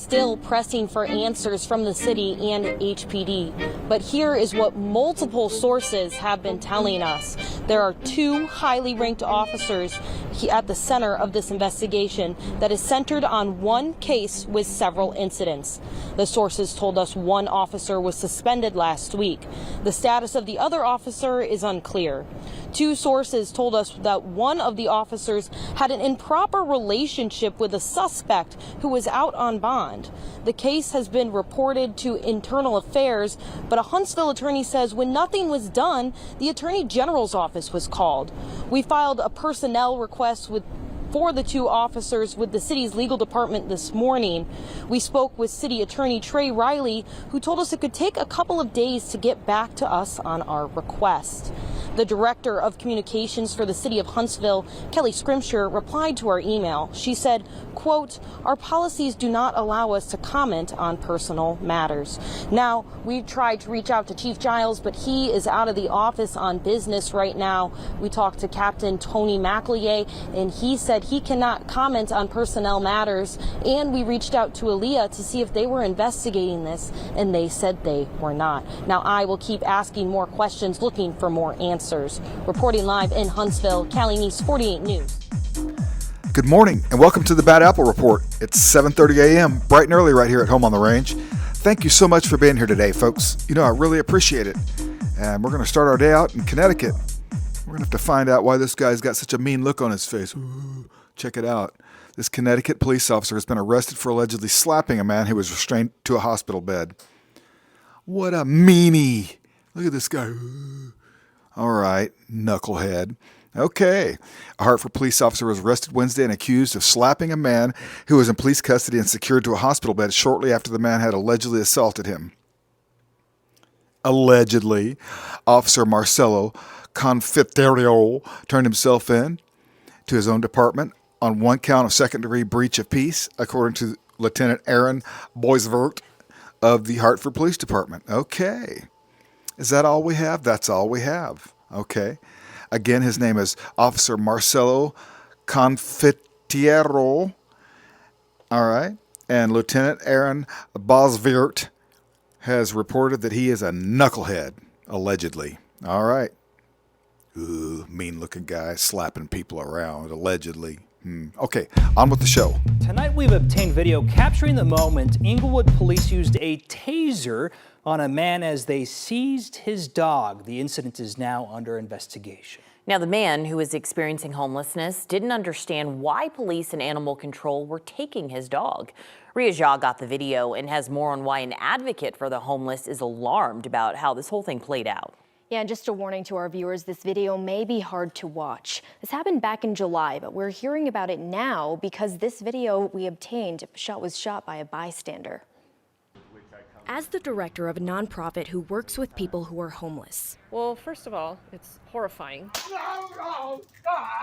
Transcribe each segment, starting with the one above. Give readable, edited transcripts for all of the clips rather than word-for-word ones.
still pressing for answers from the city and HPD. But here is what multiple sources have been telling us. There are 2 highly ranked officers at the center of this investigation that is centered on one case with several incidents. The sources told us one officer was suspended last week. The status of the other officer is unclear. 2 sources told us that one of the officers had an improper relationship with a suspect who was out on bond. The case has been reported to Internal Affairs, but a Huntsville attorney says when nothing was done, the Attorney General's office was called. We filed a personnel request for the 2 officers with the city's legal department this morning. We spoke with City Attorney Trey Riley, who told us it could take a couple of days to get back to us on our request. The Director of Communications for the City of Huntsville, Kelly Scrimshire, replied to our email. She said, quote, "Our policies do not allow us to comment on personal matters." Now, we tried to reach out to Chief Giles, but he is out of the office on business right now. We talked to Captain Tony McLeay, and he said he cannot comment on personnel matters. And we reached out to Aaliyah to see if they were investigating this, and they said they were not. Now, I will keep asking more questions, looking for more answers. Reporting live in Huntsville, Callie Neese, 48 News. Good morning and welcome to the Bad Apple Report. It's 7:30 a.m., bright and early right here at home on the range. Thank you so much for being here today, folks. You know, I really appreciate it. And we're going to start our day out in Connecticut. We're going to have to find out why this guy's got such a mean look on his face. Ooh, check it out. This Connecticut police officer has been arrested for allegedly slapping a man who was restrained to a hospital bed. What a meanie. Look at this guy. Ooh. All right, knucklehead. Okay. A Hartford police officer was arrested Wednesday and accused of slapping a man who was in police custody and secured to a hospital bed shortly after the man had allegedly assaulted him. Allegedly, Officer Marcelo Confiscating turned himself in to his own department on one count of second-degree breach of peace, according to Lieutenant Aaron Boisvert of the Hartford Police Department. Okay. Is that all we have? That's all we have. Okay. Again, his name is Officer Marcelo Confiscating. All right. And Lieutenant Aaron Boisvert has reported that he is a knucklehead, allegedly. All right. Ooh, mean-looking guy slapping people around, allegedly. Okay, on with the show. Tonight we've obtained video capturing the moment Englewood police used a taser on a man as they seized his dog. The incident is now under investigation. Now, the man who is experiencing homelessness didn't understand why police and animal control were taking his dog. Ria Jha got the video and has more on why an advocate for the homeless is alarmed about how this whole thing played out. Yeah, and just a warning to our viewers, this video may be hard to watch. This happened back in July, but we're hearing about it now because this video we obtained was shot by a bystander. As the director of a nonprofit who works with people who are homeless. Well, first of all, it's horrifying.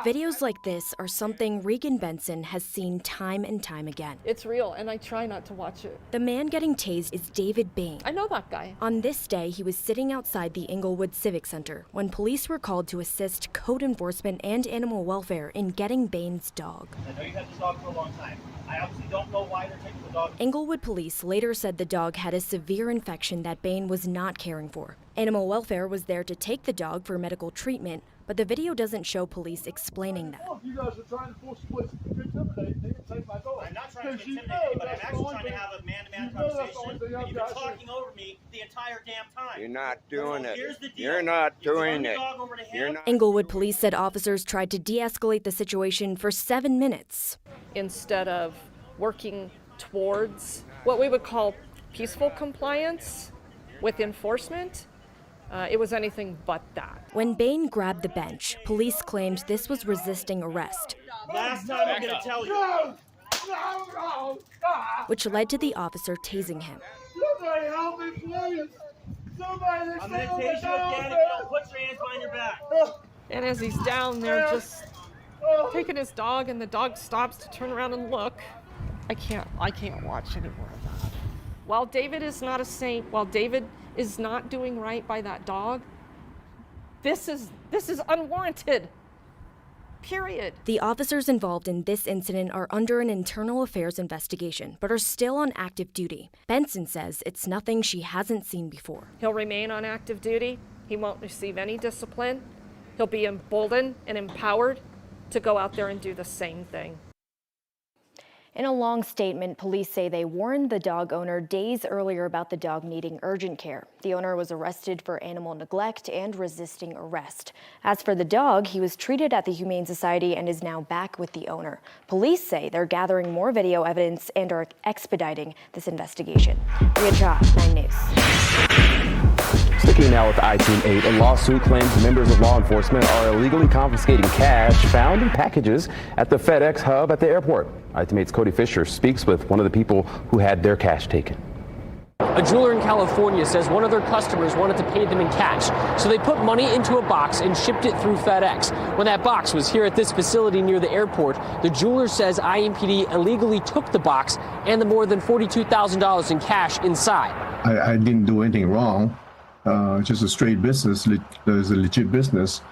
Videos like this are something Regan Benson has seen time and time again. It's real, and I try not to watch it. The man getting tased is David Bain. I know that guy. On this day, he was sitting outside the Englewood Civic Center when police were called to assist code enforcement and animal welfare in getting Bain's dog. I know you've had this dog for a long time. I obviously don't know why they're taking the dog. Englewood police later said the dog had a severe infection that Bain was not caring for. Animal welfare was there to take the dog for medical treatment, but the video doesn't show police explaining that. You guys are trying to force the police to intimidate me and take my dog. I'm not trying to intimidate you, but I'm actually trying to have a man-to-man conversation. You've been talking over me the entire damn time. You're not doing it. Here's the deal. You're not doing it. Englewood police said officers tried to de-escalate the situation for 7 minutes. Instead of working towards what we would call peaceful compliance with enforcement, it was anything but that. When Bain grabbed the bench, police claimed this was resisting arrest. Last time I'm going to tell you. Which led to the officer tasing him. Somebody help me, please. Somebody, I'm going to tase you again if you don't put your hands behind your back. And as he's down there just taking his dog and the dog stops to turn around and look, I can't watch any more of that. While David is not a saint, while David is not doing right by that dog, this is unwarranted. period. The officers involved in this incident are under an internal affairs investigation, but are still on active duty. Benson says it's nothing she hasn't seen before. He'll remain on active duty. He won't receive any discipline. He'll be emboldened and empowered to go out there and do the same thing. In a long statement, police say they warned the dog owner days earlier about the dog needing urgent care. The owner was arrested for animal neglect and resisting arrest. As for the dog, he was treated at the Humane Society and is now back with the owner. Police say they're gathering more video evidence and are expediting this investigation. Ria Cha, 9 News. Sticking now with I-Team 8, a lawsuit claims members of law enforcement are illegally confiscating cash found in packages at the FedEx hub at the airport. I-Team 8's Cody Fisher speaks with one of the people who had their cash taken. A jeweler in California says one of their customers wanted to pay them in cash, so they put money into a box and shipped it through FedEx. When that box was here at this facility near the airport, the jeweler says IMPD illegally took the box and the more than $42,000 in cash inside. I didn't do anything wrong. Just a straight business. There's a legit business.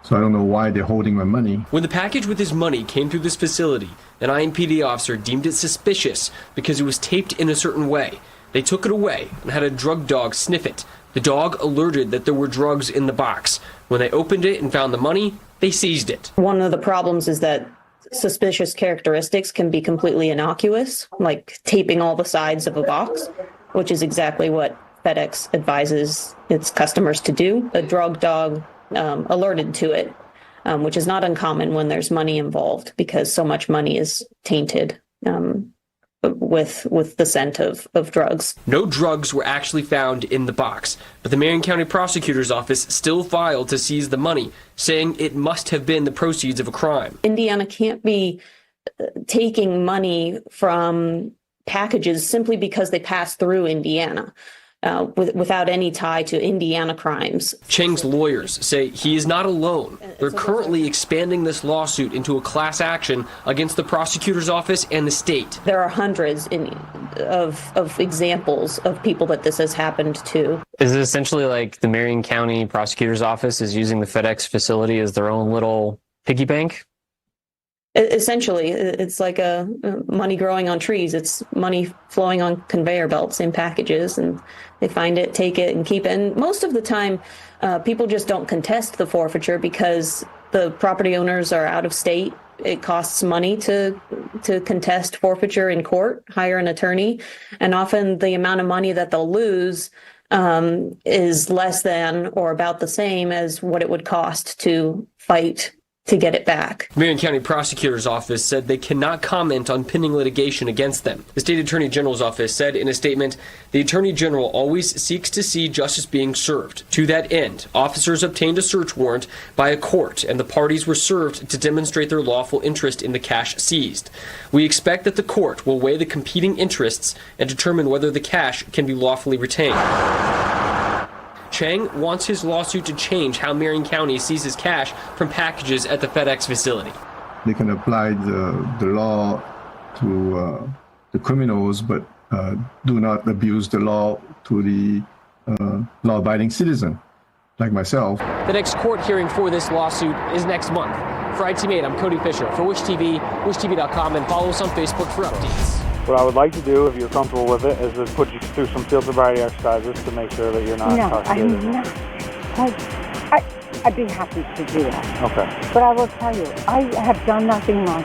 So I don't know why they're holding my money. When the package with his money came through this facility, an IMPD officer deemed it suspicious because it was taped in a certain way. They took it away and had a drug dog sniff it. The dog alerted that there were drugs in the box. When they opened it and found the money, they seized it. One of the problems is that suspicious characteristics can be completely innocuous, like taping all the sides of a box, which is exactly what FedEx advises its customers to do. A drug dog alerted to it, which is not uncommon when there's money involved because so much money is tainted with the scent of drugs. No drugs were actually found in the box, but the Marion County Prosecutor's Office still filed to seize the money, saying it must have been the proceeds of a crime. Indiana can't be taking money from packages simply because they pass through Indiana. Without any tie to Indiana crimes. Cheng's lawyers say he is not alone. They're currently expanding this lawsuit into a class action against the prosecutor's office and the state. There are hundreds of examples of people that this has happened to. Is it essentially like the Marion County prosecutor's office is using the FedEx facility as their own little piggy bank? Essentially, it's like a money growing on trees. It's money flowing on conveyor belts in packages, and they find it, take it, and keep it. And most of the time, people just don't contest the forfeiture because the property owners are out of state. It costs money to contest forfeiture in court, hire an attorney, and often the amount of money that they'll lose is less than or about the same as what it would cost to fight to get it back. Marion County Prosecutor's Office said they cannot comment on pending litigation against them. The State Attorney General's Office said in a statement, the Attorney General always seeks to see justice being served. To that end, officers obtained a search warrant by a court, and the parties were served to demonstrate their lawful interest in the cash seized. We expect that the court will weigh the competing interests and determine whether the cash can be lawfully retained. Cheng wants his lawsuit to change how Marion County seizes cash from packages at the FedEx facility. They can apply the law to the criminals, but do not abuse the law to the law-abiding citizen, like myself. The next court hearing for this lawsuit is next month. For ITV 8, I'm Cody Fisher. For Wish TV, wishtv.com, and follow us on Facebook for updates. What I would like to do, if you're comfortable with it, is to put you through some field sobriety exercises to make sure that you're not intoxicated. No, I'd be happy to do that. Okay. But I will tell you, I have done nothing wrong,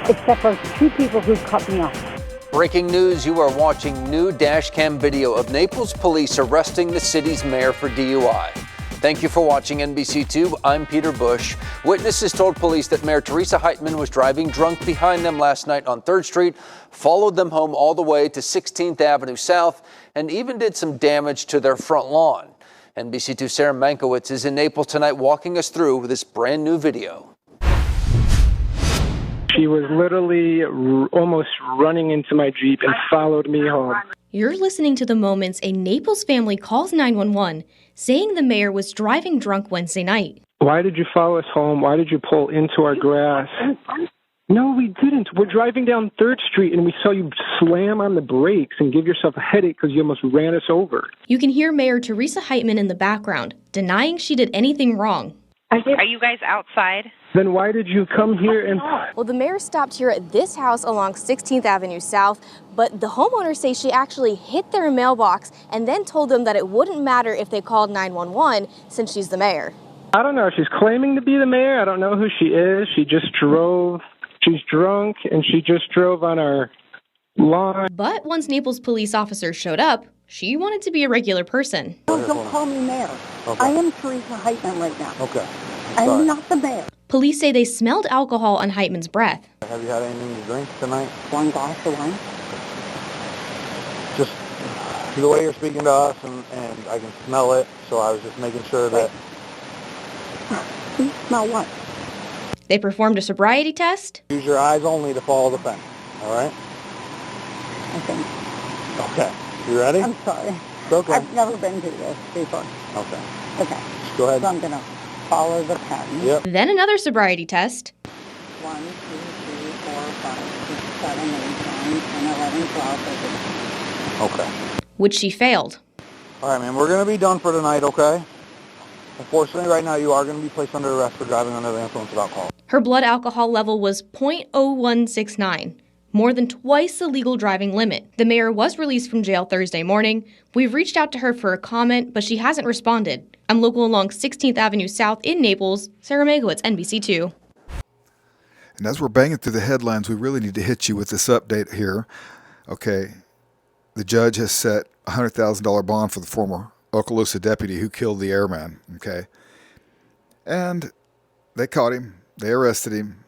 except for 2 people who cut me off. Breaking news, you are watching new dash cam video of Naples police arresting the city's mayor for DUI. Thank you for watching NBC2. I'm Peter Bush. Witnesses told police that Mayor Teresa Heitman was driving drunk behind them last night on 3rd Street, followed them home all the way to 16th Avenue South, and even did some damage to their front lawn. NBC2's Sarah Mankiewicz is in Naples tonight walking us through this brand new video. She was literally almost running into my Jeep and followed me home. You're listening to the moments a Naples family calls 911, saying the mayor was driving drunk Wednesday night. Why did you follow us home? Why did you pull into our grass? No, we didn't. We're driving down 3rd Street and we saw you slam on the brakes and give yourself a headache because you almost ran us over. You can hear Mayor Teresa Heitman in the background, denying she did anything wrong. Are you guys outside? Then why did you come here and... Well, the mayor stopped here at this house along 16th Avenue South, but the homeowners say she actually hit their mailbox and then told them that it wouldn't matter if they called 911 since she's the mayor. I don't know. She's claiming to be the mayor. I don't know who she is. She just drove. She's drunk, and she just drove on our lawn. But once Naples police officers showed up, she wanted to be a regular person. Don't call me mayor. Okay. I am Teresa Heitman right now. Okay. I am not the mayor. Police say they smelled alcohol on Heitman's breath. Have you had anything to drink tonight? One glass of wine. Just the way you're speaking to us, and I can smell it, so I was just making sure that... Smell what? They performed a sobriety test. Use your eyes only to follow the fence, all right? Okay. Okay. You ready? I'm sorry. It's okay. I've never been to this before. Okay. Okay. Go ahead. So I'm going to follow the pattern. Yep. Then another sobriety test. 1, 2, 3, 4, 5, 6, 7, 8, 9, 10, 11, 12, 13. Okay. Which she failed. All right, man. We're going to be done for tonight, okay? Unfortunately, right now, you are going to be placed under arrest for driving under the influence of alcohol. Her blood alcohol level was 0.0169, more than twice the legal driving limit. The mayor was released from jail Thursday morning. We've reached out to her for a comment, but she hasn't responded. I'm local along 16th Avenue South in Naples. Sarah Megowitz, NBC2. And as we're banging through the headlines, we really need to hit you with this update here. Okay, the judge has set a $100,000 bond for the former Okaloosa deputy who killed the airman, okay? And they caught him. They arrested him.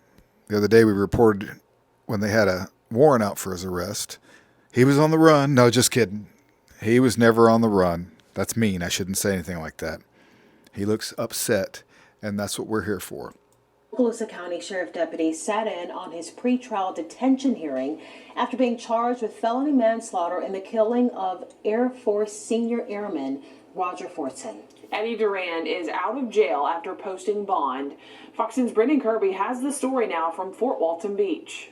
The other day we reported when they had a warrant out for his arrest. He was on the run. No, just kidding. He was never on the run. That's mean. I shouldn't say anything like that. He looks upset, and that's what we're here for. Okaloosa County Sheriff Deputy sat in on his pretrial detention hearing after being charged with felony manslaughter in the killing of Air Force Senior Airman Roger Fortson. Eddie Duran is out of jail after posting bond. Fox 10's Brendan Kirby has the story now from Fort Walton Beach.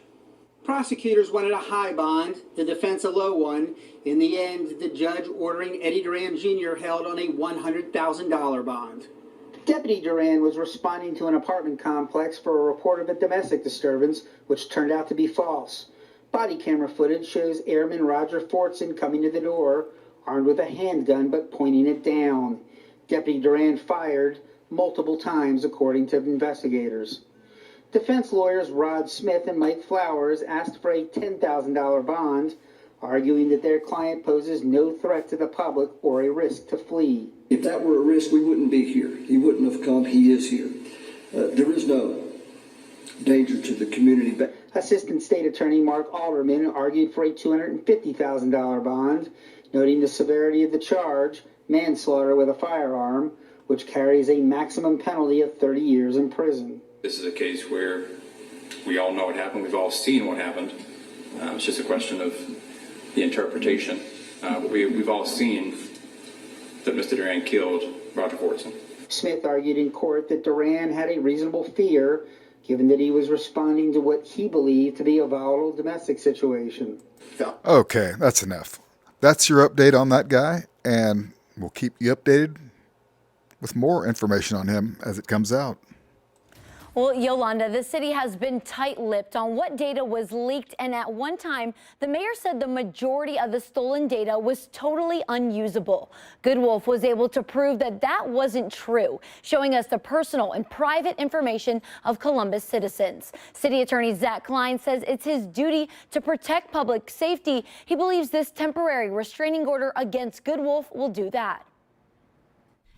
Prosecutors wanted a high bond, the defense a low one. In the end, the judge ordering Eddie Duran Jr. held on a $100,000 bond. Deputy Duran was responding to an apartment complex for a report of a domestic disturbance, which turned out to be false. Body camera footage shows Airman Roger Fortson coming to the door, armed with a handgun but pointing it down. Deputy Duran fired multiple times, according to investigators. Defense lawyers Rod Smith and Mike Flowers asked for a $10,000 bond, arguing that their client poses no threat to the public or a risk to flee. If that were a risk, we wouldn't be here. He wouldn't have come. He is here. There is no danger to the community. Assistant State Attorney Mark Alderman argued for a $250,000 bond, noting the severity of the charge, manslaughter with a firearm, which carries a maximum penalty of 30 years in prison. This is a case where we all know what happened. We've all seen what happened. It's just a question of the interpretation. We've all seen that Mr. Duran killed Roger Fortson. Smith argued in court that Duran had a reasonable fear, given that he was responding to what he believed to be a volatile domestic situation. Okay, that's enough. That's your update on that guy, and we'll keep you updated with more information on him as it comes out. Well, Yolanda, the city has been tight-lipped on what data was leaked, and at one time, the mayor said the majority of the stolen data was totally unusable. Good Wolf was able to prove that that wasn't true, showing us the personal and private information of Columbus citizens. City Attorney Zach Klein says it's his duty to protect public safety. He believes this temporary restraining order against Good Wolf will do that.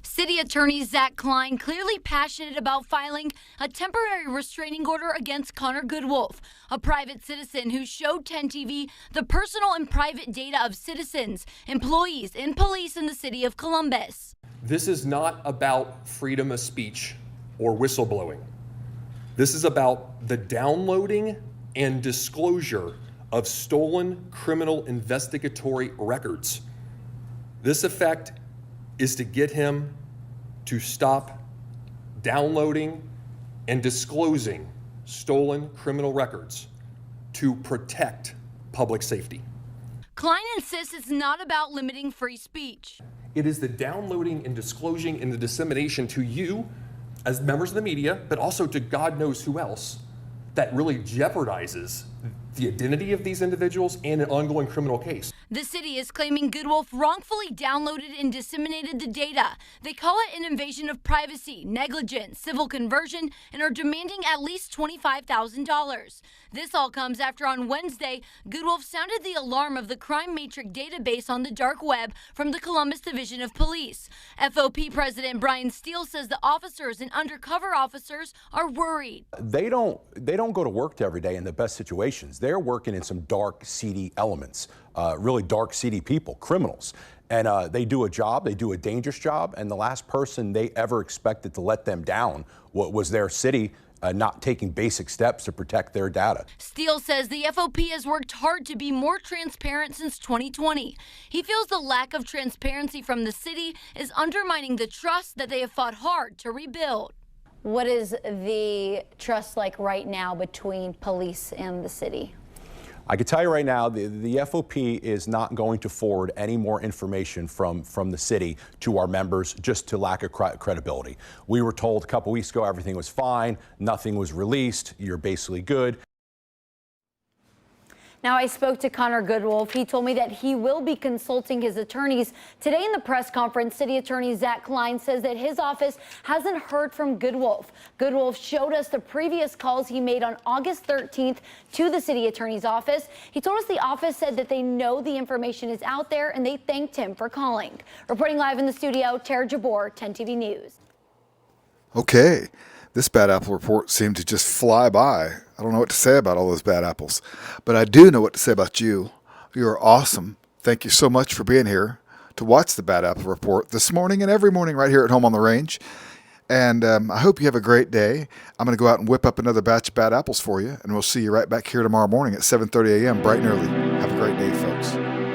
City Attorney Zach Klein clearly passionate about filing a temporary restraining order against Connor Goodwolf, a private citizen who showed 10 TV the personal and private data of citizens, employees, and police in the city of Columbus. This is not about freedom of speech or whistleblowing. This is about the downloading and disclosure of stolen criminal investigatory records. This effect is to get him to stop downloading and disclosing stolen criminal records to protect public safety. Klein insists it's not about limiting free speech. It is the downloading and disclosing and the dissemination to you as members of the media, but also to God knows who else, that really jeopardizes the identity of these individuals and an ongoing criminal case. The city is claiming Goodwolf wrongfully downloaded and disseminated the data. They call it an invasion of privacy, negligence, civil conversion, and are demanding at least $25,000. This all comes after on Wednesday, Goodwolf sounded the alarm of the crime matrix database on the dark web from the Columbus Division of Police. FOP President Brian Steele says the officers and undercover officers are worried. They don't go to work every day in the best situations. They're working in some dark, seedy elements, really dark, seedy people, criminals. And they do a job, they do a dangerous job, and the last person they ever expected to let them down was their city not taking basic steps to protect their data. Steele says the FOP has worked hard to be more transparent since 2020. He feels the lack of transparency from the city is undermining the trust that they have fought hard to rebuild. What is the trust like right now between police and the city? I can tell you right now, the FOP is not going to forward any more information from the city to our members just to lack of credibility. We were told a couple weeks ago everything was fine, nothing was released, you're basically good. Now, I spoke to Connor Goodwolf. He told me that he will be consulting his attorneys. Today in the press conference, City Attorney Zach Klein says that his office hasn't heard from Goodwolf. Goodwolf showed us the previous calls he made on August 13th to the City Attorney's office. He told us the office said that they know the information is out there and they thanked him for calling. Reporting live in the studio, Tara Jabor, 10 TV News. Okay. This bad apple report seemed to just fly by. I don't know what to say about all those bad apples, but I do know what to say about you. You are awesome. Thank you so much for being here to watch the Bad Apple Report this morning and every morning right here at home on the range. And I hope you have a great day. I'm going to go out and whip up another batch of bad apples for you, and we'll see you right back here tomorrow morning at 7:30 a.m. bright and early. Have a great day, folks.